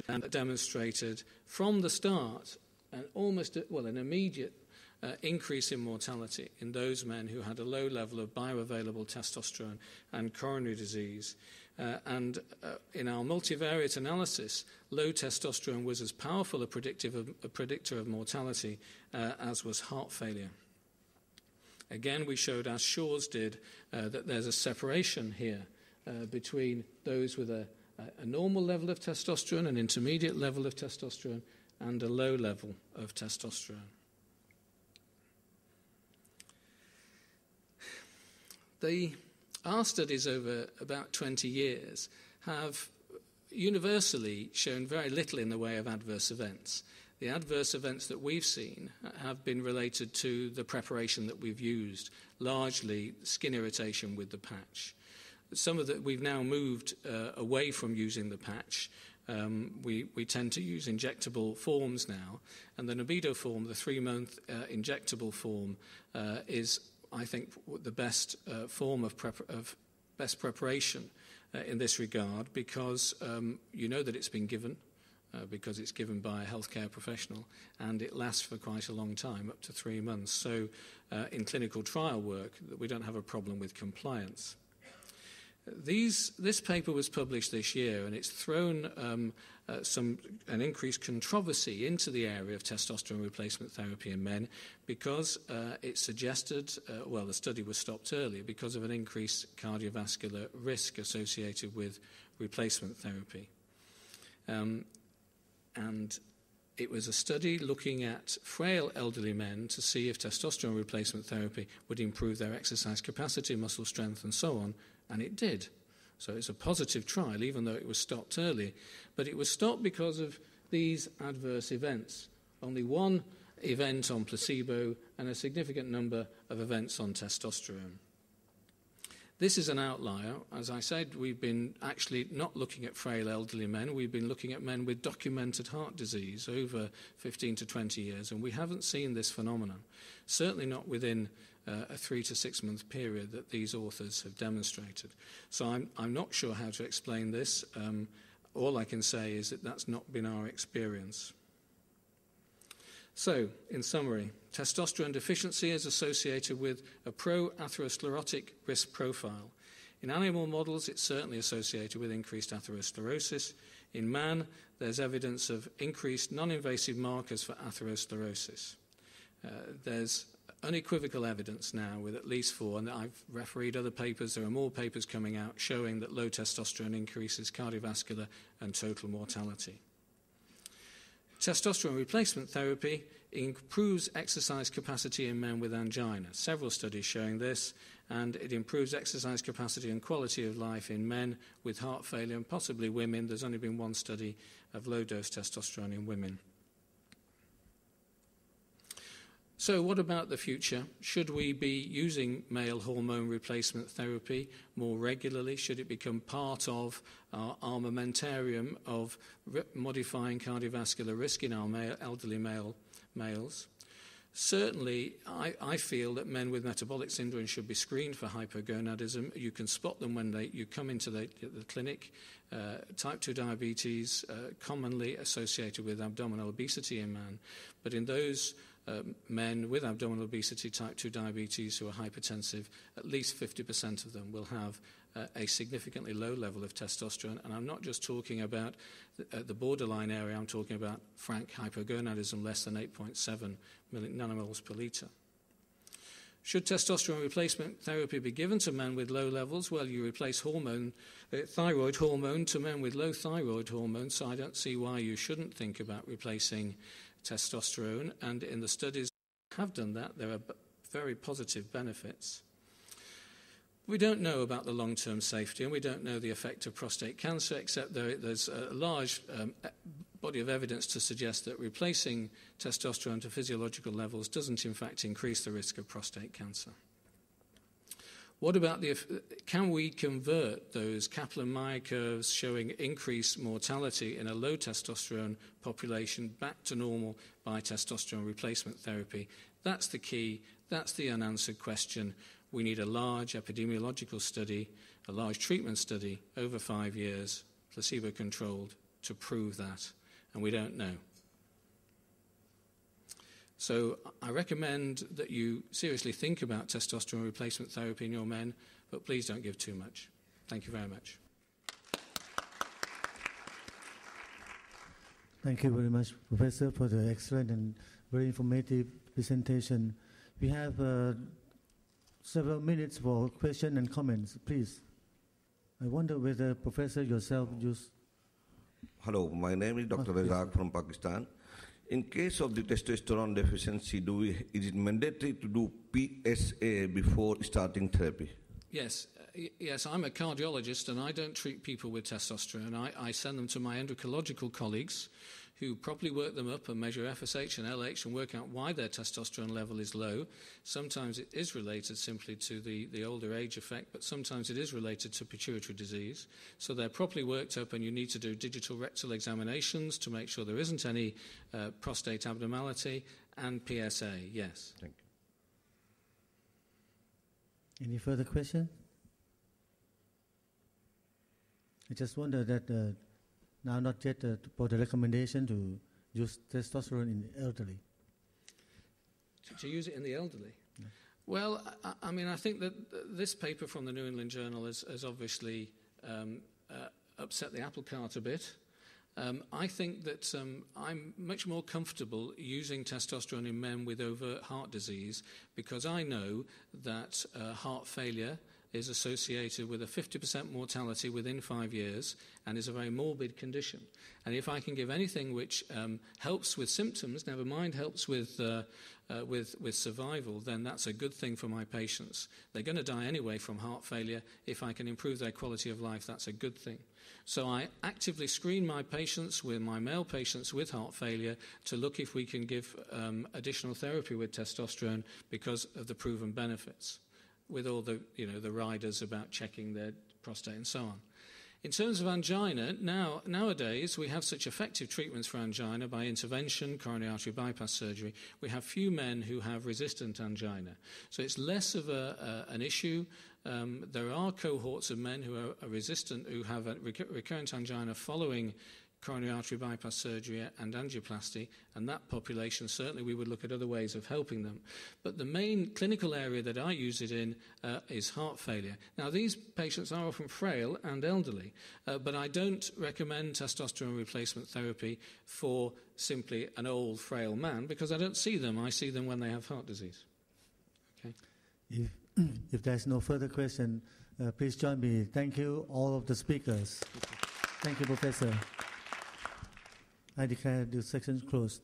and demonstrated from the start an immediate increase in mortality in those men who had a low level of bioavailable testosterone and coronary disease. In our multivariate analysis, low testosterone was as powerful a predictor of mortality as was heart failure. Again, we showed, as Shaw's did, that there's a separation here between those with a normal level of testosterone, an intermediate level of testosterone, and a low level of testosterone. Our studies over about 20 years have universally shown very little in the way of adverse events. The adverse events that we've seen have been related to the preparation that we've used, largely skin irritation with the patch. Some of that we've now moved away from using the patch. We tend to use injectable forms now, and the Nebido form, the 3-month injectable form, is, I think, the best form of best preparation in this regard, because you know that it's been given, because it's given by a healthcare professional, and it lasts for quite a long time, up to 3 months. So in clinical trial work, we don't have a problem with compliance. This paper was published this year, and it's thrown an increased controversy into the area of testosterone replacement therapy in men, because it suggested, the study was stopped early because of an increased cardiovascular risk associated with replacement therapy. And it was a study looking at frail elderly men to see if testosterone replacement therapy would improve their exercise capacity, muscle strength, and so on, and it did. So it's a positive trial, even though it was stopped early. But it was stopped because of these adverse events. Only one event on placebo and a significant number of events on testosterone. This is an outlier. As I said, we've been actually not looking at frail elderly men. We've been looking at men with documented heart disease over 15 to 20 years, and we haven't seen this phenomenon, certainly not within a 3 to 6 month period that these authors have demonstrated. So I'm not sure how to explain this. All I can say is that that's not been our experience. So, in summary, testosterone deficiency is associated with a pro-atherosclerotic risk profile. In animal models, it's certainly associated with increased atherosclerosis. In man, there's evidence of increased non-invasive markers for atherosclerosis. There's unequivocal evidence now with at least 4, and I've refereed other papers, there are more papers coming out showing that low testosterone increases cardiovascular and total mortality. Testosterone replacement therapy improves exercise capacity in men with angina. Several studies showing this, and it improves exercise capacity and quality of life in men with heart failure and possibly women. There's only been one study of low-dose testosterone in women. So what about the future? Should we be using male hormone replacement therapy more regularly? Should it become part of our armamentarium of modifying cardiovascular risk in our elderly males? Certainly, I feel that men with metabolic syndrome should be screened for hypogonadism. You can spot them when you come into the clinic. Type 2 diabetes, commonly associated with abdominal obesity in man. But in those men with abdominal obesity, type 2 diabetes who are hypertensive, at least 50% of them will have a significantly low level of testosterone. And I'm not just talking about the borderline area, I'm talking about frank hypogonadism, less than 8.7 nanomoles per litre. Should testosterone replacement therapy be given to men with low levels? Well, you replace thyroid hormone to men with low thyroid hormone, so I don't see why you shouldn't think about replacing testosterone, and in the studies that have done that, there are very positive benefits. We don't know about the long-term safety, and we don't know the effect of prostate cancer, except there's a large body of evidence to suggest that replacing testosterone to physiological levels doesn't in fact increase the risk of prostate cancer. What about can we convert those Kaplan-Meier curves showing increased mortality in a low testosterone population back to normal by testosterone replacement therapy? That's the key. That's the unanswered question. We need a large epidemiological study, a large treatment study over 5 years, placebo-controlled, to prove that, and we don't know. So I recommend that you seriously think about testosterone replacement therapy in your men, but please don't give too much. Thank you very much. Thank you very much, Professor, for the excellent and very informative presentation. We have several minutes for questions and comments. Please. I wonder whether, Professor, yourself use... Hello, my name is Dr. Razak from Pakistan. In case of the testosterone deficiency, is it mandatory to do PSA before starting therapy? Yes. Yes, I'm a cardiologist and I don't treat people with testosterone. I send them to my endocrinological colleagues who properly work them up and measure FSH and LH and work out why their testosterone level is low. Sometimes it is related simply to the older age effect, but sometimes it is related to pituitary disease. So they're properly worked up and you need to do digital rectal examinations to make sure there isn't any prostate abnormality, and PSA, yes. Thank you. Any further question? I just wonder that now not yet for the recommendation to use testosterone in the elderly. To use it in the elderly? Yeah. Well, I mean, I think that this paper from the New England Journal has obviously upset the apple cart a bit. I think that I'm much more comfortable using testosterone in men with overt heart disease because I know that heart failure is associated with a 50% mortality within 5 years and is a very morbid condition. And if I can give anything which helps with symptoms, never mind helps with survival, then that's a good thing for my patients. They're going to die anyway from heart failure. If I can improve their quality of life, that's a good thing. So I actively screen my patients, with my male patients with heart failure, to look if we can give additional therapy with testosterone because of the proven benefits, with all the the riders about checking their prostate and so on. In terms of angina, nowadays we have such effective treatments for angina by intervention, coronary artery bypass surgery. We have few men who have resistant angina. So it's less of an issue. There are cohorts of men who are resistant, who have a recurrent angina following coronary artery bypass surgery and angioplasty, and that population, certainly we would look at other ways of helping them. But the main clinical area that I use it in is heart failure. Now, these patients are often frail and elderly, but I don't recommend testosterone replacement therapy for simply an old, frail man, because I don't see them. I see them when they have heart disease. Okay. If there's no further question, please join me. Thank you, all of the speakers. Thank you, Professor. I declare the section closed.